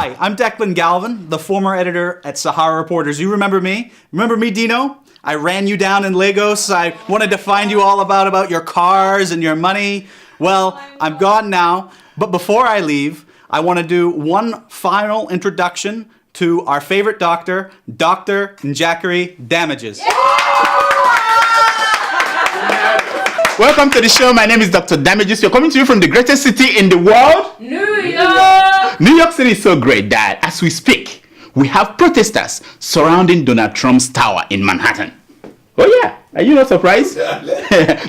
Hi, I'm Declan Galvin, the former editor at Sahara Reporters. You remember me? Remember me, Dino? I ran you down in Lagos. I wanted to find you all about your cars and your money. Well, I'm gone now, but before I leave, I want to do one final introduction to our favorite doctor, Dr. Njackery Damages. Welcome to the show. My name is Dr. Damages. We're coming to you from the greatest city in the world, New York. New York City is so great that as we speak, we have protesters surrounding Donald Trump's tower in Manhattan. Oh yeah, are you not surprised?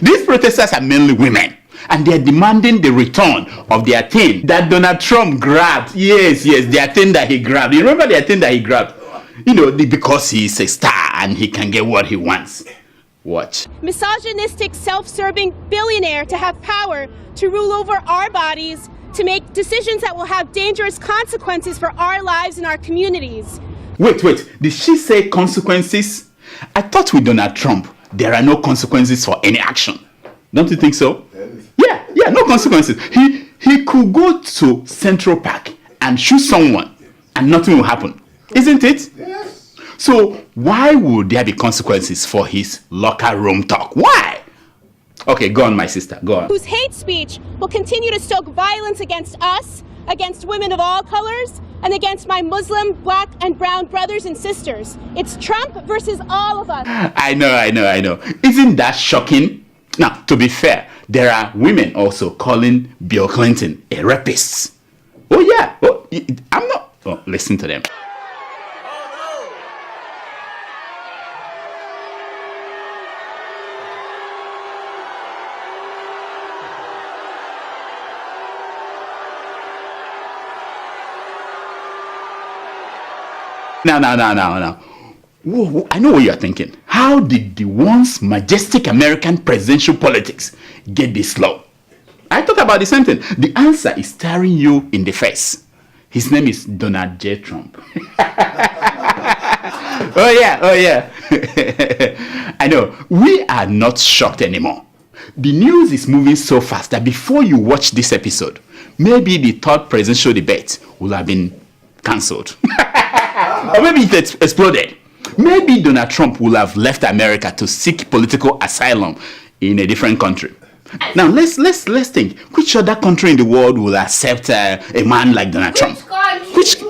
These protesters are mainly women, and they're demanding the return of their thing that Donald Trump grabbed. Yes, their thing that he grabbed. You remember their thing that he grabbed? You know, because he's a star and he can get what he wants. Watch. Misogynistic, self-serving billionaire to have power to rule over our bodies, to make decisions that will have dangerous consequences for our lives and our communities. Wait, did she say consequences? I thought with Donald Trump, there are no consequences for any action. Don't you think so? Yeah, no consequences. He could go to Central Park and shoot someone and nothing will happen. Isn't it? Yes. So why would there be consequences for his locker room talk? Why? Okay, go on, my sister, go on. Whose hate speech will continue to stoke violence against us, against women of all colors, and against my Muslim, black, and brown brothers and sisters. It's Trump versus all of us. I know. Isn't that shocking? Now, to be fair, there are women also calling Bill Clinton a rapist. Oh yeah, I'm not. Oh, listen to them. Now. Whoa, I know what you're thinking. How did the once majestic American presidential politics get this low? I thought about the same thing. The answer is staring you in the face. His name is Donald J. Trump. Oh yeah. I know. We are not shocked anymore. The news is moving so fast that before you watch this episode, maybe the third presidential debate will have been cancelled. Or maybe it exploded. Maybe Donald Trump will have left America to seek political asylum in a different country. Now let's think. Which other country in the world will accept a man like Donald Trump? Which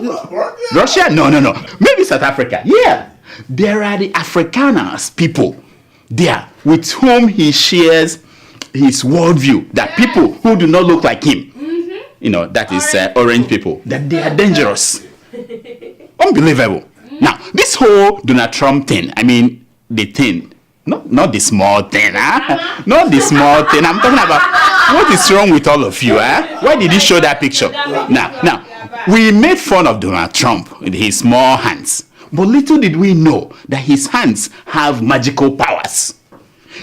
Russia? No. Maybe South Africa. Yeah. There are the Afrikaners people there with whom he shares his worldview. That people who do not look like him, you know, that is orange people, that they are dangerous. Unbelievable. Now, this whole Donald Trump thing, I mean, the thing, not the small thing, huh? Not the small thing. I'm talking about what is wrong with all of you, huh? Why did he show that picture? Now, we made fun of Donald Trump with his small hands, but little did we know that his hands have magical powers.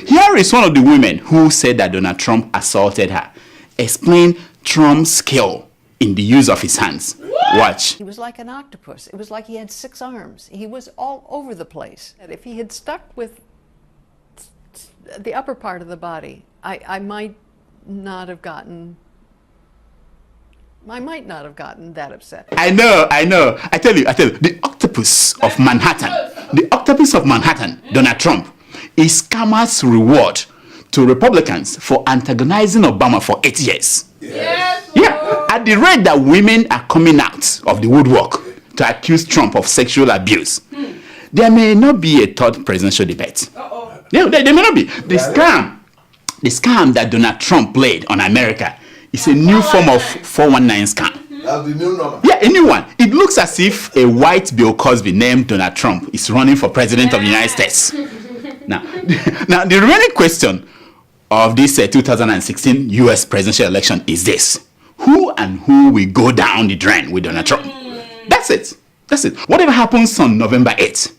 Here is one of the women who said that Donald Trump assaulted her. Explain Trump's skill in the use of his hands. Watch. He was like an octopus. It was like he had 6 arms. He was all over the place. If he had stuck with the upper part of the body, I might not have gotten that upset. I know. I tell you, the octopus of Manhattan, Donald Trump, is karma's reward to Republicans for antagonizing Obama for 8 years. Yes. Yeah, at the rate that women are coming out of the woodwork to accuse Trump of sexual abuse, there may not be a third presidential debate. There may not be. The scam that Donald Trump played on America is a new form of 419 scam. That's the new number. Yeah, a new one. It looks as if a white Bill Cosby named Donald Trump is running for president of the United States. Now, the remaining question of this 2016 U.S. presidential election is this: who will go down the drain with Donald Trump? That's it. Whatever happens on November 8th,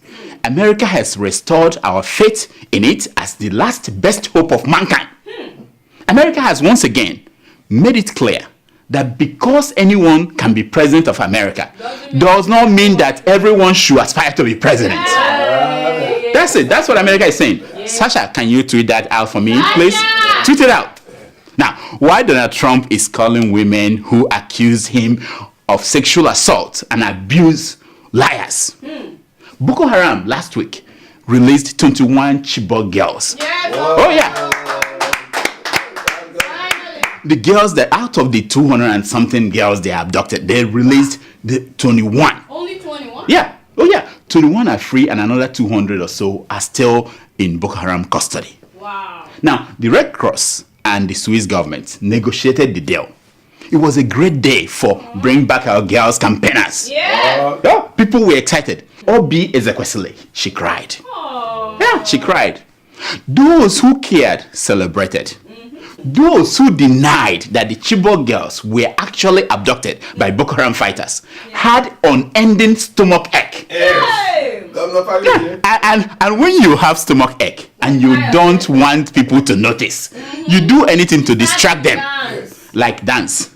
America has restored our faith in it as the last best hope of mankind. America has once again made it clear that because anyone can be president of America does not mean that everyone should aspire to be president. That's it. That's what America is saying. Sasha, can you tweet that out for me, please? Tweet it out. Now, why Donald Trump is calling women who accuse him of sexual assault and abuse liars. Boko Haram last week released 21 Chibok girls. Yes. Oh yeah. The girls that out of the 200 and something girls they abducted, they released the 21. Only 21? Yeah. Oh yeah. 21 are free and another 200 or so are still in Boko Haram custody. Wow. Now, the Red Cross and the Swiss government negotiated the deal. It was a great day for Bring Back Our Girls campaigners. Yeah. Yeah, people were excited. Obi Ezekwesili, she cried. Oh. Yeah, she cried. Those who cared celebrated. Those who denied that the Chibok girls were actually abducted by Boko Haram fighters had unending stomach ache. Hey. And when you have stomach ache and you don't want people to notice, you do anything to distract them, like dance.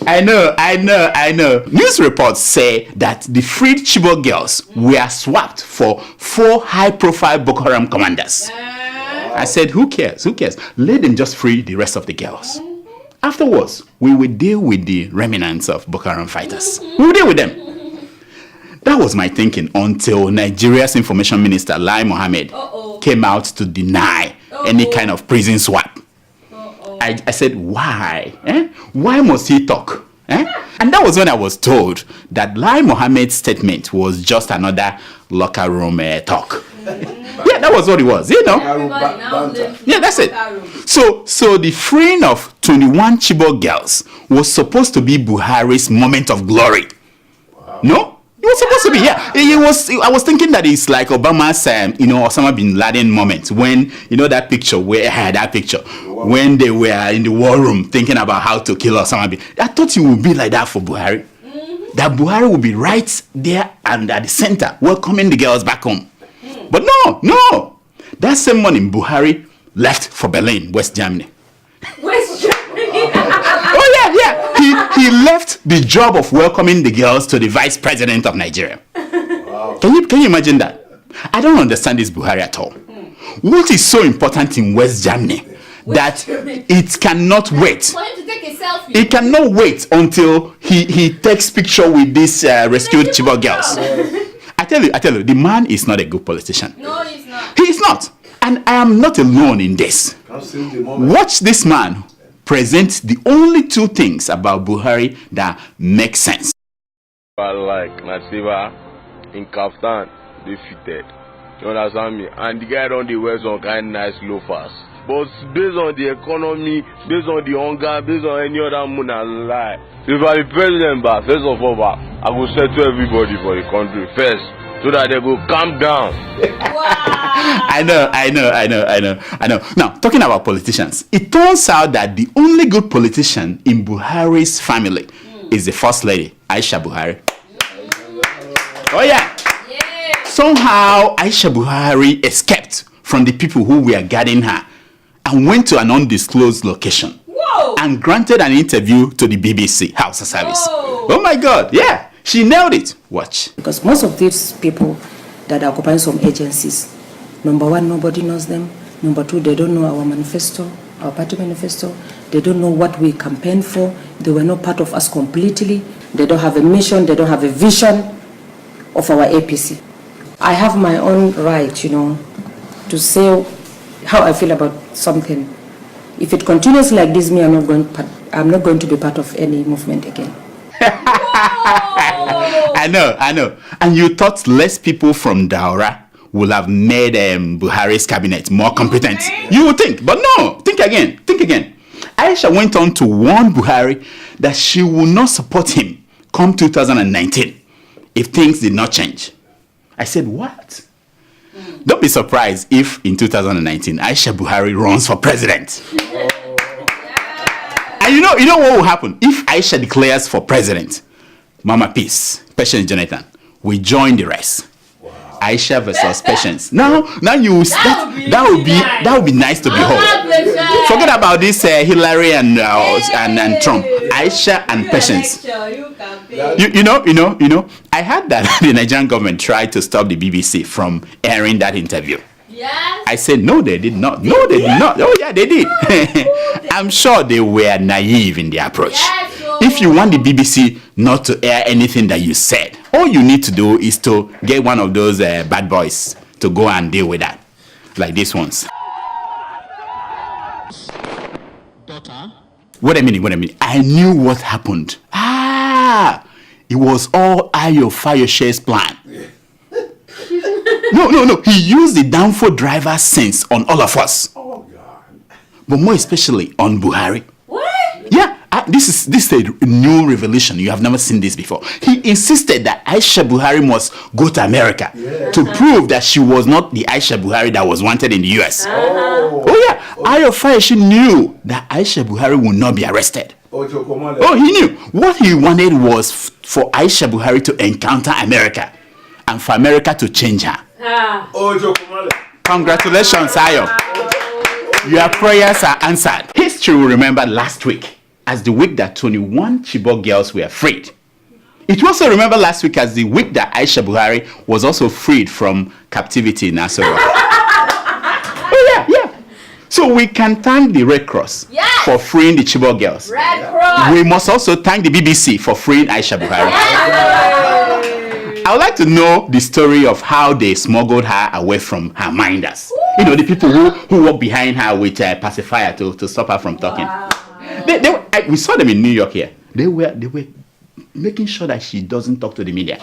I know. News reports say that the freed Chibok girls were swapped for 4 high-profile Boko Haram commanders. I said, who cares? Let them just free the rest of the girls. Afterwards, we will deal with the remnants of Boko Haram fighters. We will deal with them. That was my thinking until Nigeria's information minister, Lai Mohammed, came out to deny any kind of prison swap. I said, why? Why must he talk? And that was when I was told that Lai Mohammed's statement was just another locker room talk. Yeah, that was what it was, you know. Yeah, that's it. So the freeing of 21 Chibok girls was supposed to be Buhari's moment of glory. No? It was supposed to be, yeah. It was. I was thinking that it's like Obama's, Osama bin Laden moment when, that picture when they were in the war room thinking about how to kill Osama bin. I thought it would be like that for Buhari. That Buhari would be right there and at the center, welcoming the girls back home. But no. That same morning, Buhari left for Berlin, West Germany. West Germany. Oh yeah. He left the job of welcoming the girls to the vice president of Nigeria. Wow. Can you imagine that? I don't understand this Buhari at all. What is so important in West Germany that it cannot wait? For him to take a selfie. It cannot wait until he takes picture with these rescued Chibok girls. I tell you, the man is not a good politician. No, he's not. He is not. And I am not alone in this. Watch this man present the only 2 things about Buhari that make sense. Like Nasiba in Kaftan, defeated. You understand me? And the guy on the wear some kind of nice loafers. But based on the economy, based on the hunger, based on any other moon and lie. If I be president, first of all, I will say to everybody for the country first, so that they go calm down. Wow. I know. Now, talking about politicians, it turns out that the only good politician in Buhari's family is the first lady, Aisha Buhari. Oh yeah. Somehow, Aisha Buhari escaped from the people who were guarding her and went to an undisclosed location. Whoa. And granted an interview to the BBC House of Service. Whoa. Oh my God, yeah. She nailed it. Watch. Because most of these people that are occupying some agencies, number 1, nobody knows them. Number 2, they don't know our manifesto, our party manifesto. They don't know what we campaign for. They were not part of us completely. They don't have a mission. They don't have a vision of our APC. I have my own right, to say how I feel about something. If it continues like this, I'm not going to be part of any movement again. I know. And you thought less people from Daura will have made Buhari's cabinet more competent. You would think, but no. Think again. Aisha went on to warn Buhari that she will not support him come 2019 if things did not change. I said, what? Don't be surprised if in 2019 Aisha Buhari runs for president. And you know what will happen if Aisha declares for president? Mama Peace, Patience Jonathan, we join the rest. Wow. Aisha versus Patience. Now that would be nice to behold. Forget about this Hillary and Trump. Aisha and Patience. You know. I heard that the Nigerian government tried to stop the BBC from airing that interview. Yes. I said, no, they did not. No, they did not. Oh, yeah, they did. I'm sure they were naive in their approach. Yes, If if you want the BBC not to air anything that you said, all you need to do is to get one of those bad boys to go and deal with that, like these ones. Daughter? Wait a minute. I knew what happened. It was all Ayo Fayoshe's plan. No. He used the downfall driver sense on all of us. Oh, God. But more especially on Buhari. What? Yeah, this is a new revelation. You have never seen this before. He insisted that Aisha Buhari must go to America to prove that she was not the Aisha Buhari that was wanted in the US. Oh yeah, Ayo Fayoshe knew that Aisha Buhari would not be arrested. Oh, he knew. What he wanted was for Aisha Buhari to encounter America and for America to change her. Congratulations, Ayo. Your prayers are answered. History will remember last week as the week that 21 Chibok girls were freed. It will also remember last week as the week that Aisha Buhari was also freed from captivity in Sahara. Yeah. So we can thank the Red Cross for freeing the Chibok girls. Red Cross. We must also thank the BBC for freeing Aisha Buhari. I would like to know the story of how they smuggled her away from her minders. You know, the people who walk behind her with a pacifier to stop her from talking. We saw them in New York here. They were making sure that she doesn't talk to the media.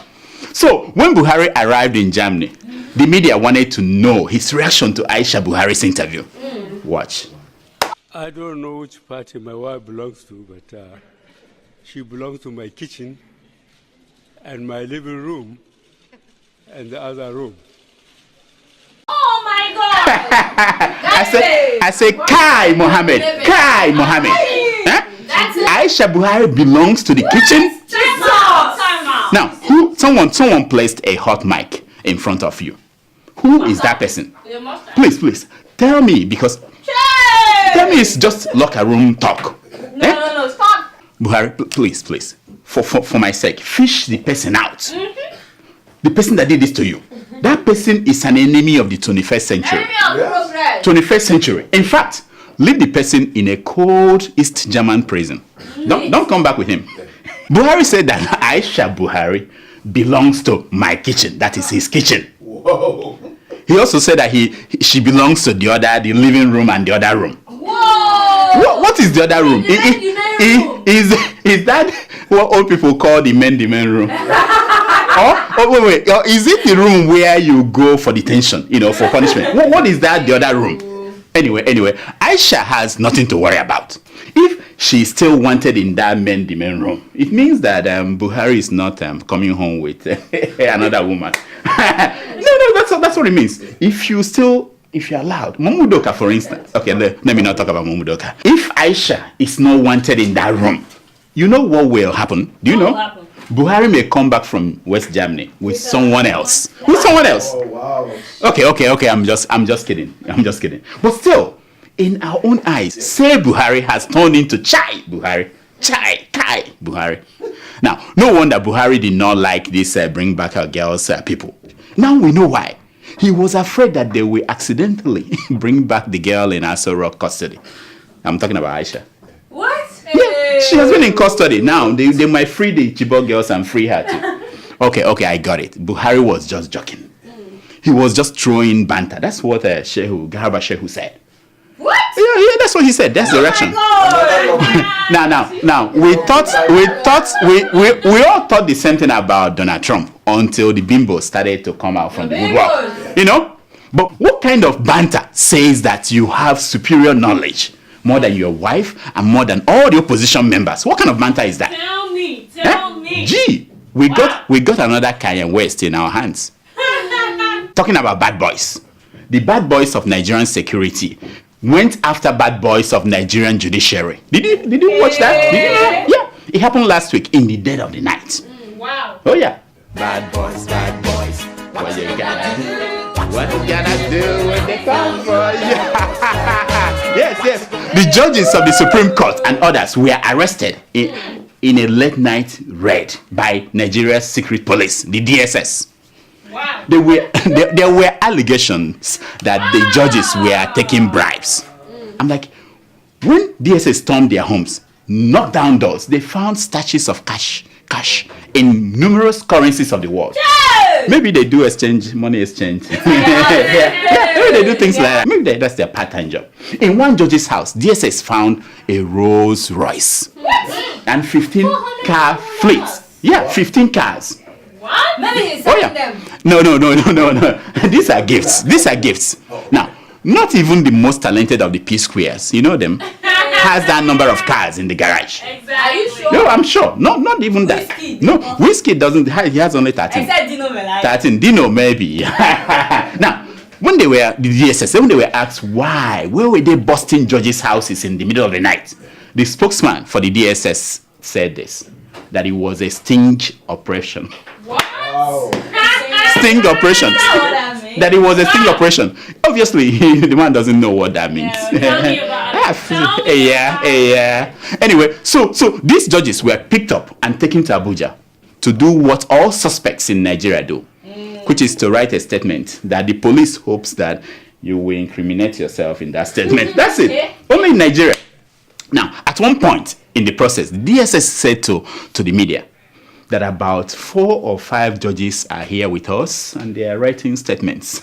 So when Buhari arrived in Germany, the media wanted to know his reaction to Aisha Buhari's interview. Watch. I don't know which party my wife belongs to, but she belongs to my kitchen and my living room and the other room. Oh my God! I say, Kai Mohammed. Huh? Aisha Buhari belongs to the kitchen. Time out. Now, someone placed a hot mic in front of you. Who is that person? Please, tell me, because tell me it's just locker room talk. No, stop. Buhari, please, for my sake, fish the person out. The person that did this to you. That person is an enemy of the 21st century. Enemy of progress. 21st century. In fact, leave the person in a cold East German prison. Don't come back with him. Buhari said that Aisha Buhari belongs to my kitchen. That is his kitchen. Whoa. He also said that she belongs to the living room and the other room. Whoa! What is the other room? Is that what old people call the men room? Wait. Is it the room where you go for detention, for punishment? What is that, the other room? Anyway, Aisha has nothing to worry about. If she's still wanted in that men room, it means that Buhari is not coming home with another woman. No, that's what it means. If you're allowed, Momudoka, for instance. Okay, let me not talk about Momudoka. If Aisha is not wanted in that room, you know what will happen? Do you know? Buhari may come back from West Germany with someone else. With someone else. Oh, wow. Okay. I'm just kidding. But still, in our own eyes, say Buhari has turned into Chai Buhari. Now, no wonder Buhari did not like this bring back our girls people. Now we know why. He was afraid that they will accidentally bring back the girl in Asoro custody. I'm talking about Aisha. What? Yeah, she has been in custody. Now they might free the Chibok girls and free her too. Okay, I got it. Buhari was just joking. He was just throwing banter. That's what Garba Shehu said. What? Yeah, that's what he said. That's the reaction. Now, we all thought the same thing about Donald Trump until the bimbo started to come out from the woodwork. But what kind of banter says that you have superior knowledge more than your wife and more than all the opposition members? What kind of banter is that? Tell me. Gee, we got another Kanye West in our hands. Talking about bad boys. The bad boys of Nigerian security went after bad boys of Nigerian judiciary. Did you watch that? Yeah. It happened last week in the dead of the night. Wow. Oh yeah. Bad boys. What you gonna do when they come for you? Yes. The judges of the Supreme Court and others were arrested in a late night raid by Nigeria's secret police, the DSS. Wow. There were allegations that the judges were taking bribes. I'm like, when DSS stormed their homes, knocked down doors. They found stashes of cash in numerous currencies of the world. Maybe they do money exchange. Maybe they do things like that. Maybe that's their part-time job. In one judge's house, DSS found a Rolls Royce and 15 car fleets. Yeah, 15 cars. What? Maybe he's Oh selling yeah. them. No. These are gifts. Now, not even the most talented of the P squares, you know them, has that number of cars in the garage. Exactly. Are you sure? No, I'm sure. Not even that. Whiskey. No, Whiskey doesn't. He has only 13. Except Dino Melai. 13. Dino maybe. Now, when they were the DSS, when they were asked why were they busting judges' houses in the middle of the night, the spokesman for the DSS said this, that it was a sting operation. What? Sting operation. That it was a sting operation. Obviously, the man doesn't know what that means. Tell me about it. Yeah. Anyway, so these judges were picked up and taken to Abuja to do what all suspects in Nigeria do, which is to write a statement that the police hopes that you will incriminate yourself in that statement. That's it. Only in Nigeria. Now, at one point in the process, the DSS said to the media that about 4 or 5 judges are here with us and they are writing statements.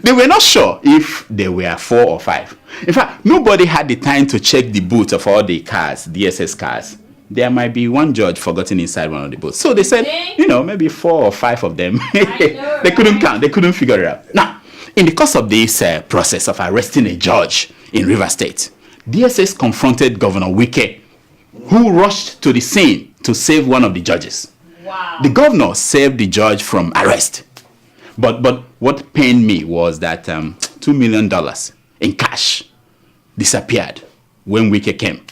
They were not sure if there were 4 or 5. In fact, nobody had the time to check the boot of all the cars, DSS cars. There might be one judge forgotten inside one of the boots. So they said, maybe 4 or 5 of them. They couldn't count. They couldn't figure it out. Now, in the course of this process of arresting a judge in Rivers State, DSS confronted Governor Wike, who rushed to the scene to save one of the judges. Wow. The governor saved the judge from arrest. But what pained me was that $2 million in cash disappeared when Wike came.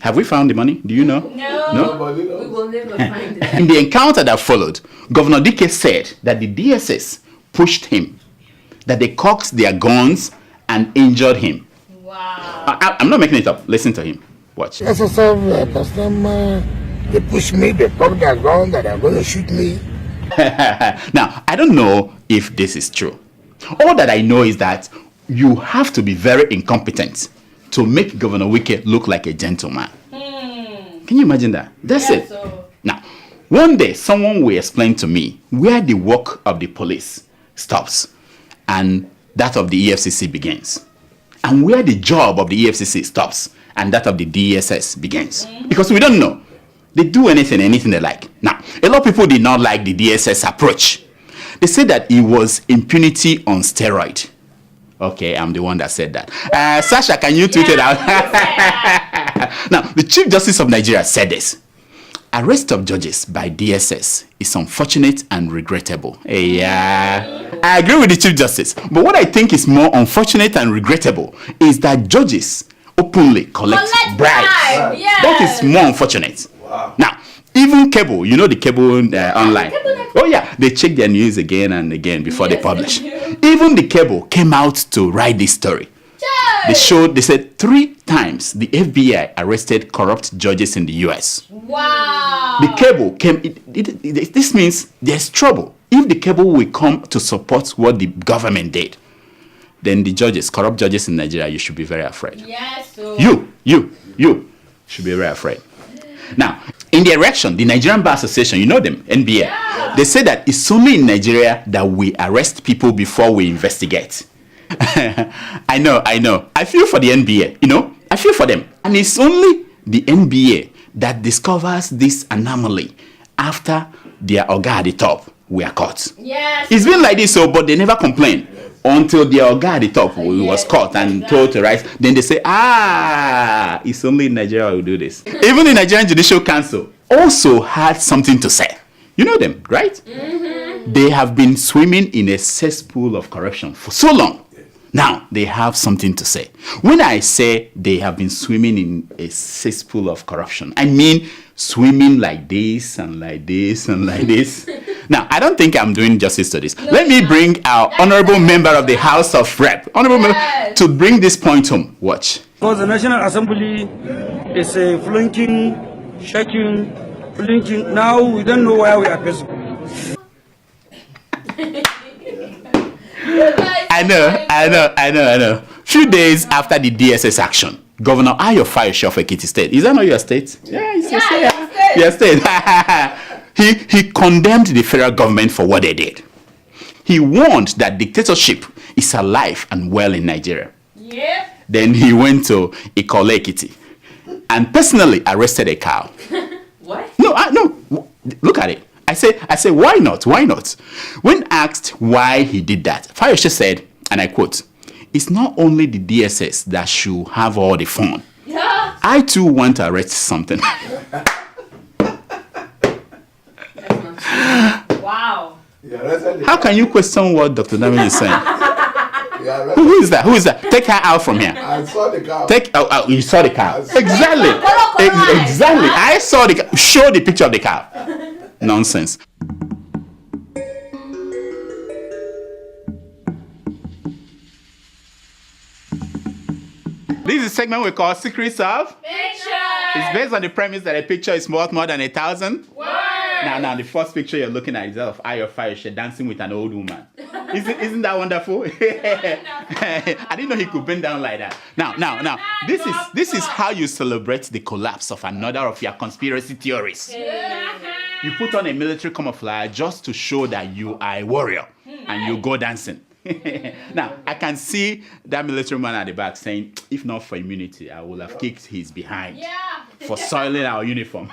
Have we found the money? Do you know? No? We will never find it. In the encounter that followed, Governor Dike said that the DSS pushed him, that they cocked their guns and injured him. Wow. I'm not making it up. Listen to him. Watch. They push me, they cock their gun, that they're going to shoot me. Now, I don't know if this is true. All that I know is that you have to be very incompetent to make Governor Wike look like a gentleman. Can you imagine that? That's it. So. Now, one day, someone will explain to me where the work of the police stops and that of the EFCC begins, and where the job of the EFCC stops and that of the DSS begins. Because we don't know. They do anything they like. Now, a lot of people did not like the DSS approach. They said that it was impunity on steroid. Okay, I'm the one that said that. Sasha, can you tweet it out? Now, the Chief Justice of Nigeria said this. Arrest of judges by DSS is unfortunate and regrettable. Yeah, I agree with the Chief Justice. But what I think is more unfortunate and regrettable is that judges openly collect bribes. Yes. That is more unfortunate. Wow. Now, even cable, the cable online. Oh yeah, they check their news again and again before they publish. Even the cable came out to write this story. They said 3 times the FBI arrested corrupt judges in the US. Wow. The cable came, this means there's trouble. If the cable will come to support what the government did, then the corrupt judges in Nigeria, you should be very afraid. Yes. So. You should be very afraid. Now, in their reaction, the Nigerian Bar Association, you know them, NBA, Yeah. they say that it's only in Nigeria that we arrest people before we investigate. I know. I feel for the NBA, I feel for them. And it's only the NBA that discovers this anomaly after their Oga at the top were caught. Yes. It's been like this, but they never complain until their Oga at the top was caught and told to rise. Then they say, it's only in Nigeria we do this. Even the Nigerian Judicial Council also had something to say. You know them, right? Mm-hmm. They have been swimming in a cesspool of corruption for so long. Now, they have something to say. When I say they have been swimming in a cesspool of corruption, I mean swimming like this and like this and like this. Now, I don't think I'm doing justice to this. Let me bring our honorable member of the House of Rep, member, to bring this point home. Watch. Because the National Assembly is a flinking, shaking, flinking. Now we don't know where we are basically. I know. Few days after the DSS action, Governor Ayo Fayose of Ekiti State. Is that not your state? Yeah, it's your state. He condemned the federal government for what they did. He warned that dictatorship is alive and well in Nigeria. Yep. Then he went to Ikole Ekiti and personally arrested a cow. What? No. Look at it. I say, why not? Why not? When asked why he did that, Fayose said, and I quote, "It's not only the DSS that should have all the fun. Yeah. I too want to arrest something." Wow. How can you question what Dr. Dami is saying? Who is that? Who is that? Take her out from here. I saw the cow. You saw the cow. Exactly. Exactly. I saw the cow. Show the picture of the cow. Nonsense. This is a segment we call Secrets of. It's based on the premise that a picture is worth more than 1,000 words. Now, the first picture you're looking at is that of Ayo Fayose dancing with an old woman. Isn't that wonderful? I didn't know he could bend down like that. Now, this is how you celebrate the collapse of another of your conspiracy theories. You put on a military camouflage just to show that you are a warrior, and you go dancing. Now, I can see that military man at the back saying, if not for immunity, I would have kicked his behind for soiling our uniform.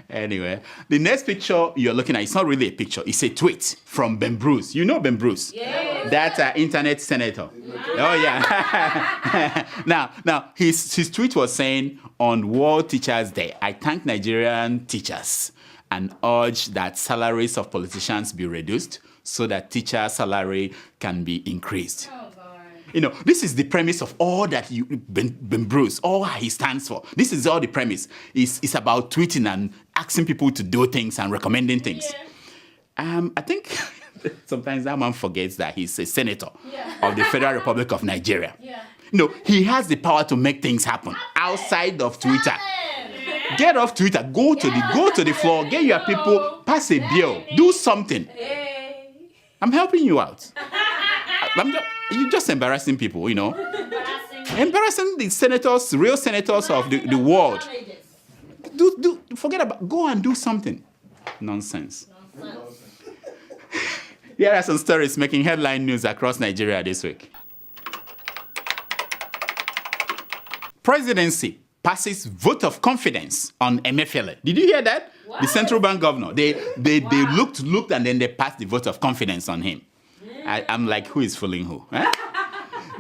Anyway, the next picture you're looking at, it's not really a picture, it's a tweet from Ben Bruce. You know Ben Bruce? Yes. That internet senator. Oh, yeah. Now, his tweet was saying, on World Teachers Day, I thank Nigerian teachers and urge that salaries of politicians be reduced so that teacher salary can be increased. Oh, God. You know, this is the premise of all that Ben Bruce, all he stands for. This is all the premise. It's about tweeting and asking people to do things and recommending things. Yeah. I think sometimes that man forgets that he's a senator of the Federal Republic of Nigeria. Yeah. No, he has the power to make things happen outside of Twitter. Get off Twitter. Go to the floor. Get your people. Pass a bill. Do something. I'm helping you out. You're just embarrassing people, you know. Embarrassing the senators, real senators of the world. Forget about. Go and do something. Nonsense. Here are some stories making headline news across Nigeria this week. Presidency passes vote of confidence on Emefiele. Did you hear that? What? The central bank governor. They looked and then they passed the vote of confidence on him. I'm like, who is fooling who? Huh?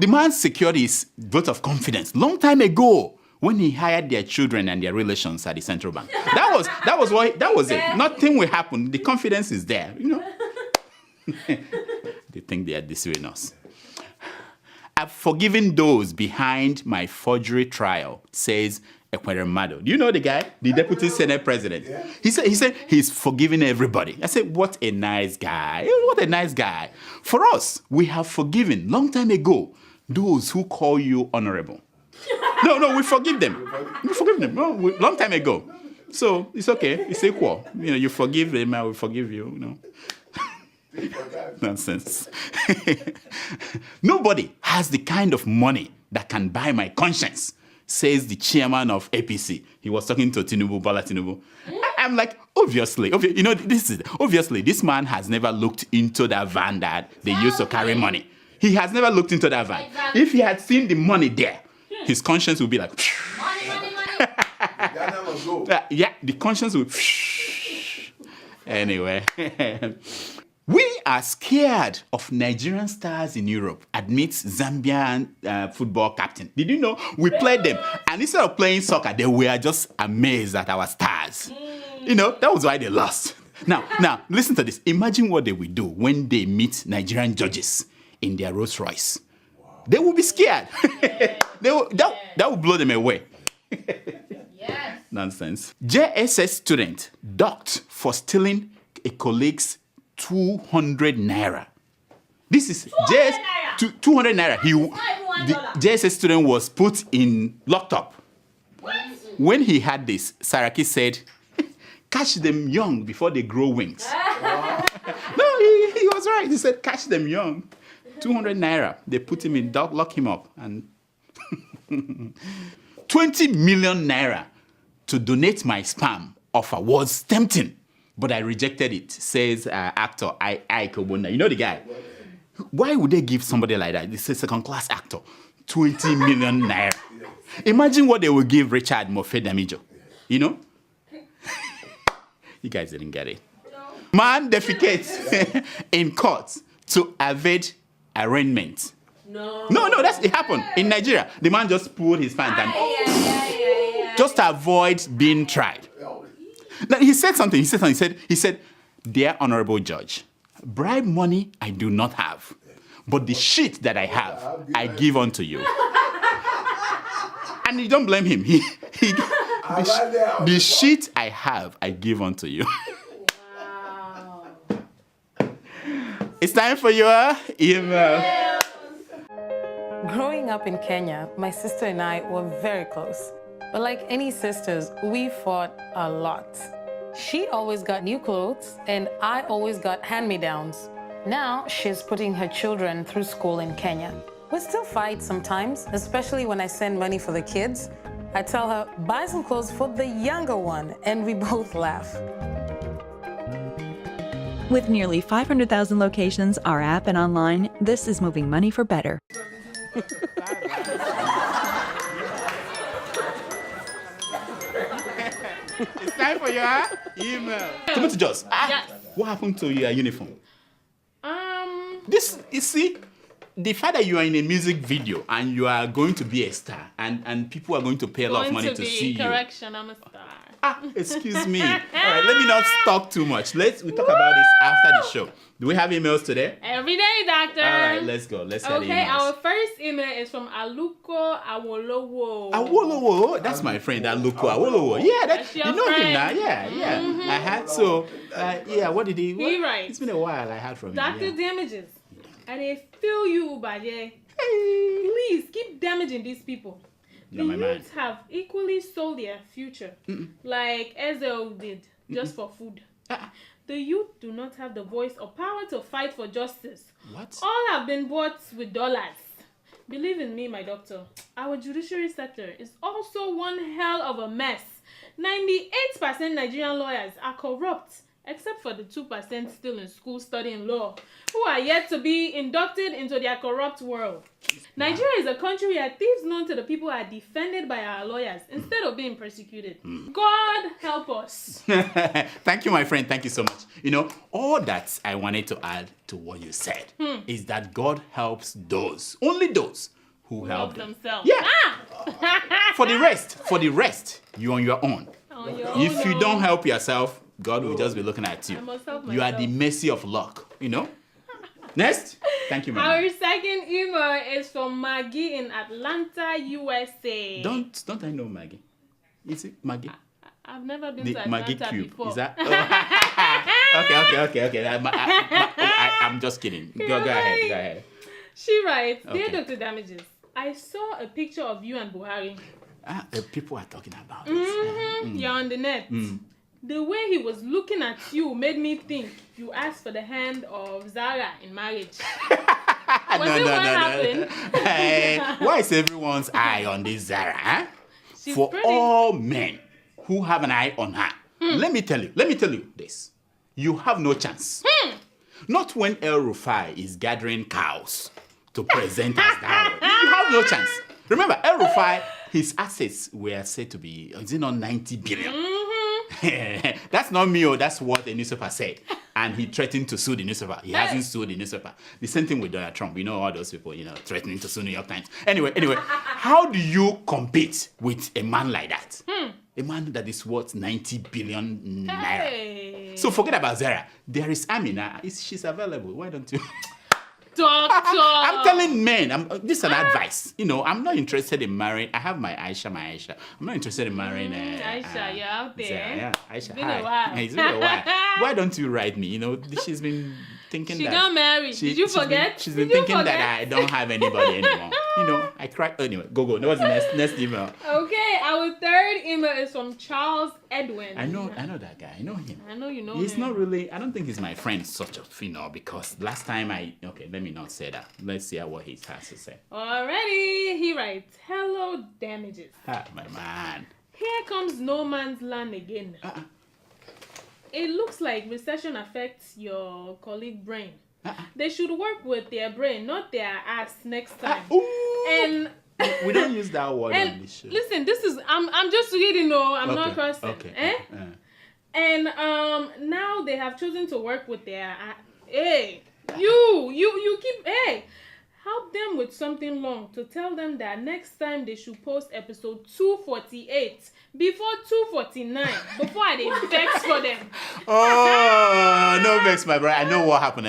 The man secured his vote of confidence long time ago when he hired their children and their relations at the central bank. That was it. Nothing will happen. The confidence is there, you know. They think they are deceiving us. I've forgiven those behind my forgery trial, says Ekweremadu. Do you know the guy? The Deputy Senate President. Yeah. He said he's forgiving everybody. I said, what a nice guy. What a nice guy. For us, we have forgiven long time ago those who call you honorable. No, we forgive them. We forgive them. No, long time ago. So it's okay. It's equal. You know, you forgive them, I will forgive you, you know. Nonsense. Nobody has the kind of money that can buy my conscience, says the chairman of APC. He was talking to Bola Tinubu. I'm like, obviously, you know, obviously this man has never looked into that van that they used to carry money. He has never looked into that van. Exactly. If he had seen the money there, his conscience would be like, money. Yeah, the conscience would. Anyway. We are scared of Nigerian stars in Europe, admits Zambian football captain. Did you know? We played them, and instead of playing soccer, they were just amazed at our stars. You know, that was why they lost. Now, listen to this. Imagine what they will do when they meet Nigerian judges in their Rolls Royce. Wow. They will be scared. That will blow them away. Yes. Nonsense. JSS student docked for stealing a colleague's 200 naira. This is 200 naira. The JSS student was put in locked up. What? When he had this, Saraki said, catch them young before they grow wings. No, he was right. He said, catch them young. 200 naira. They put him in, lock him up, and 20 million naira to donate my sperm offer was tempting, but I rejected it, says actor Ike Obona. You know the guy? Why would they give somebody like that? This is a second-class actor 20 million naira. Imagine what they would give Richard Mofe Damijo. You know? You guys didn't get it. Man defecates in court to evade arraignment. No, that's it happened in Nigeria. The man just pulled his pants and just to avoid being tried. Now, he said something. He said, "Dear honorable judge, bribe money I do not have, but the shit that I have, I give unto you." And you don't blame him. The shit I have, I give unto you. Wow. It's time for your email. Growing up in Kenya, my sister and I were very close. But like any sisters, we fought a lot. She always got new clothes, and I always got hand-me-downs. Now she's putting her children through school in Kenya. We still fight sometimes, especially when I send money for the kids. I tell her, buy some clothes for the younger one, and we both laugh. With nearly 500,000 locations, our app and online, this is moving money for better. It's time for your email. Come to Joss. Yes. What happened to your uniform? This, you see, the fact that you are in a music video and you are going to be a star and people are going to pay a lot of money to see you. Correction, I'm a star. Excuse me. All right, let me not talk too much. We talk about this after the show. Do we have emails today? Every day, doctor. All right, let's go. Let's hear the Okay, emails. our first email is from Aluko Awolowo. Awolowo, that's my friend, Aluko Awolowo. Yeah, That's your you know him friend. now. Yeah. Mhm. I had what did he? He writes. It's been a while. I had from him. Dr. Yeah. Damages, and they feel you, Baje. Please keep damaging these people. You're The my man. youths have equally sold their future, like Ezel did, just for food. The youth do not have the voice or power to fight for justice. What? All have been bought with dollars. Believe in me, my doctor. Our judiciary sector is also one hell of a mess. 98% Nigerian lawyers are corrupt, except for the 2% still in school studying law, who are yet to be inducted into their corrupt world. Nigeria is a country where thieves known to the people are defended by our lawyers instead of being persecuted. God help us. Thank you, my friend. Thank you so much. You know, all that I wanted to add to what you said is that God helps those, only those who help themselves. Yeah. For the rest, you're on your own. If you don't help yourself, God will just be looking at you. I must help You are myself. the mercy of luck, you know? Next. Thank you, man. Our second email is from Maggie in Atlanta, USA. Don't I know Maggie? Is it Maggie? I've never been The to Atlanta Maggie Cube. before. Is that? Okay. I'm just kidding. Go ahead. She writes, Dear Okay. Dr. Damages, I saw a picture of you and Buhari. People are talking about You're on the net. The way he was looking at you made me think you asked for the hand of Zara in marriage. Was it what happened? Hey, why is everyone's eye on this Zara? Huh? She's For pretty. all men who have an eye on her, let me tell you this. You have no chance. Not when El Rufai is gathering cows to present as dowry. You have no chance. Remember, El Rufai, his assets were said to be, is it not 90 billion? That's not me, that's what the newspaper said. And he threatened to sue the newspaper. He hasn't sued the newspaper. The same thing with Donald Trump. You know all those people, threatening to sue New York Times. Anyway, how do you compete with a man like that? A man that is worth 90 billion naira. Hey. So forget about Zara. There is Amina. She's available. Why don't you? Doctor. I'm telling men, this is an advice. I'm not interested in marrying. I have my Aisha. I'm not interested in marrying Aisha, you're out there. Yeah, Aisha. It's been a while. It's been a while. Why don't you write me? She's been thinking She that got married. Did you forget? She's been thinking that I don't have anybody anymore. I cried. Anyway, go. That was the next email. Okay, Our third email is from Charles Edwin. I know that guy. I know him. I know you know He's him. not really. I don't think he's my friend, such a because last time okay, let me not say that. Let's see what he has to say. Alrighty, he writes, "Hello, damages. Ah, my man. Here comes no man's land again. It looks like recession affects your colleague brain. They should work with their brain, not their ass next time." And we don't use that word on this show. Listen, this is I'm just reading, I'm not cursing. Okay. And now they have chosen to work with their you keep help them with something long to tell them that next time they should post episode 248 before 249 before I vex for them. Oh, no vex, my brother. I know what happened.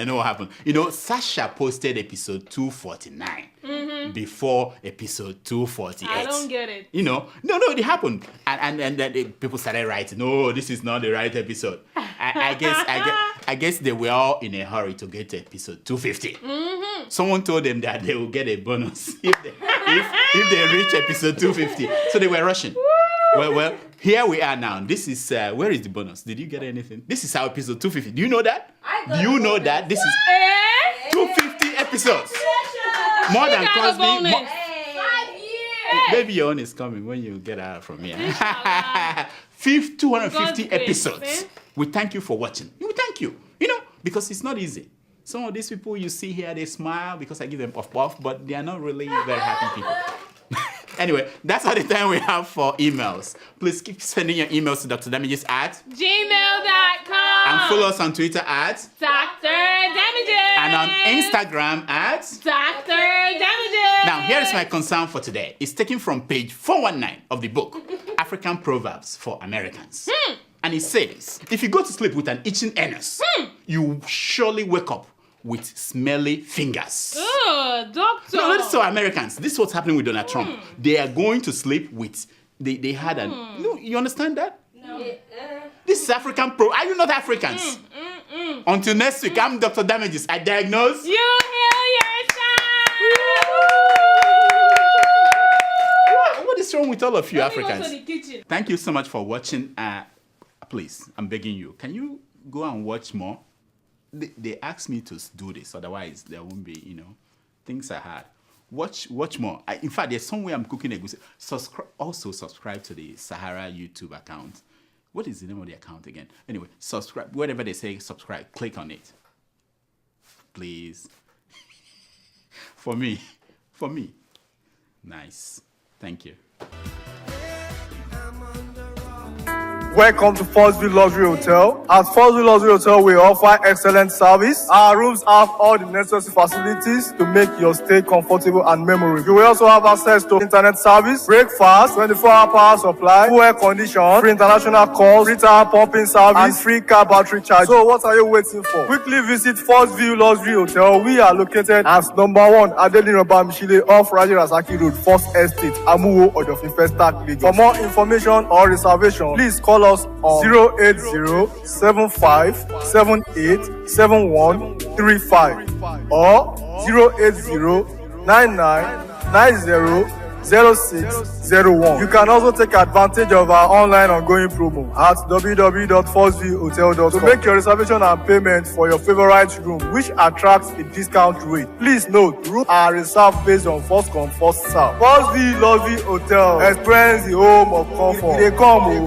You know, Sasha posted episode 249 before episode 248. I don't get it. You know, no, it happened, and then people started writing, "No, this is not the right episode." I guess they were all in a hurry to get to episode 250. Someone told them that they will get a bonus if they reach episode 250, so they were rushing. Well, here we are now. This is where is the bonus? Did you get anything? This is our episode 250. Do you know that? Do you know that this is 250 episodes? More than Cosby. 5 years. Maybe your own is coming when you get out from here. 250 episodes. We thank you for watching. We thank you. You know, because it's not easy. Some of these people you see here, they smile because I give them puff, but they are not really very happy people. Anyway, that's all the time we have for emails. Please keep sending your emails to drdamages at gmail.com. and follow us on Twitter at Dr. Damages. and on Instagram at Dr. Damages. Now, here is my concern for today. It's taken from page 419 of the book, African Proverbs for Americans. And it says, if you go to sleep with an itching anus, you surely wake up with smelly fingers. Doctor. No, this is for Americans. This is what's happening with Donald Trump. They are going to sleep with, they had an, you understand that? No. This is African Are you not Africans? Until next week, I'm Dr. Damages. I diagnose. You heal yourself. What is wrong with all of you Let me Africans? go to the kitchen. Thank you so much for watching. Please, I'm begging you. Can you go and watch more? They asked me to do this, otherwise there won't be, things are hard. Watch more. In fact, there's somewhere I'm cooking a goose. Subscribe to the Sahara YouTube account. What is the name of the account again? Anyway, subscribe. Wherever they say subscribe, click on it. Please. For me. Nice. Thank you. Welcome to Forstview Luxury Hotel. At Forstview Luxury Hotel, we offer excellent service. Our rooms have all the necessary facilities to make your stay comfortable and memorable. You will also have access to internet service, breakfast, 24-hour power supply, full air condition, free international calls, free tire pumping service, and free car battery charge. So what are you waiting for? Quickly visit Forstview Luxury Hotel. We are located at number 1 Adeola Mishile off Raji Rasaki Road, First Estate, Amuwo, Odofin Festac, Lagos. For more information or reservation, please call us on 08075787135 or 08099900601. You can also take advantage of our online ongoing promo at www.forceviewhotel.com to make your reservation and payment for your favorite room, which attracts a discount rate. Please note, rooms are reserved based on first come, first serve. Forstview Luxury Hotel. Experience the home of comfort. They come.